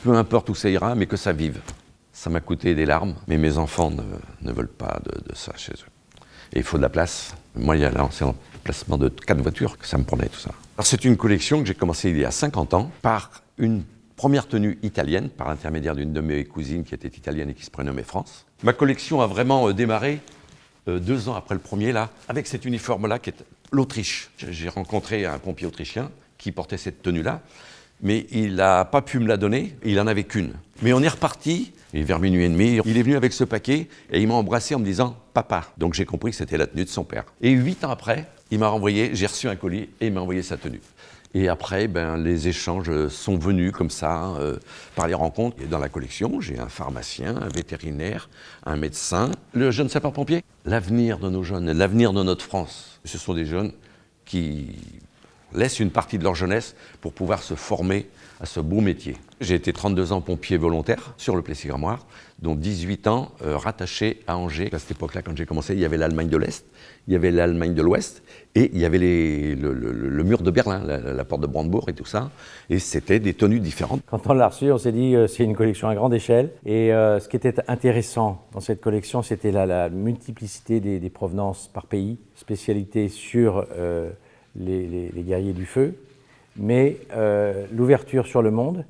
peu importe où ça ira, mais que ça vive. Ça m'a coûté des larmes, mais mes enfants ne veulent pas de ça chez eux. Et il faut de la place. Moi, il y a là, c'est un placement de 4 voitures que ça me prenait, tout ça. Alors, c'est une collection que j'ai commencée il y a 50 ans par une première tenue italienne, par l'intermédiaire d'une de mes cousines qui était italienne et qui se prénommait France. Ma collection a vraiment démarré 2 ans après le premier, là, avec cet uniforme-là qui est l'Autriche. J'ai rencontré un pompier autrichien qui portait cette tenue-là, mais il n'a pas pu me la donner, il en avait qu'une. Mais on est reparti, et vers minuit et demi, il est venu avec ce paquet, et il m'a embrassé en me disant « Papa ». Donc j'ai compris que c'était la tenue de son père. Et 8 ans après, il m'a renvoyé, j'ai reçu un colis, et il m'a envoyé sa tenue. Et après, les échanges sont venus comme ça, par les rencontres. Et dans la collection, j'ai un pharmacien, un vétérinaire, un médecin, le jeune sapeur-pompier. L'avenir de nos jeunes, l'avenir de notre France, ce sont des jeunes qui laissent une partie de leur jeunesse pour pouvoir se former à ce beau métier. J'ai été 32 ans pompier volontaire sur le Plessis-Grammois, dont 18 ans rattaché à Angers. À cette époque-là, quand j'ai commencé, il y avait l'Allemagne de l'Est, il y avait l'Allemagne de l'Ouest, et il y avait le mur de Berlin, la porte de Brandebourg et tout ça, et c'était des tenues différentes. Quand on l'a reçu, on s'est dit c'est une collection à grande échelle, et ce qui était intéressant dans cette collection, c'était la multiplicité des provenances par pays, spécialité sur les guerriers du feu, mais l'ouverture sur le monde,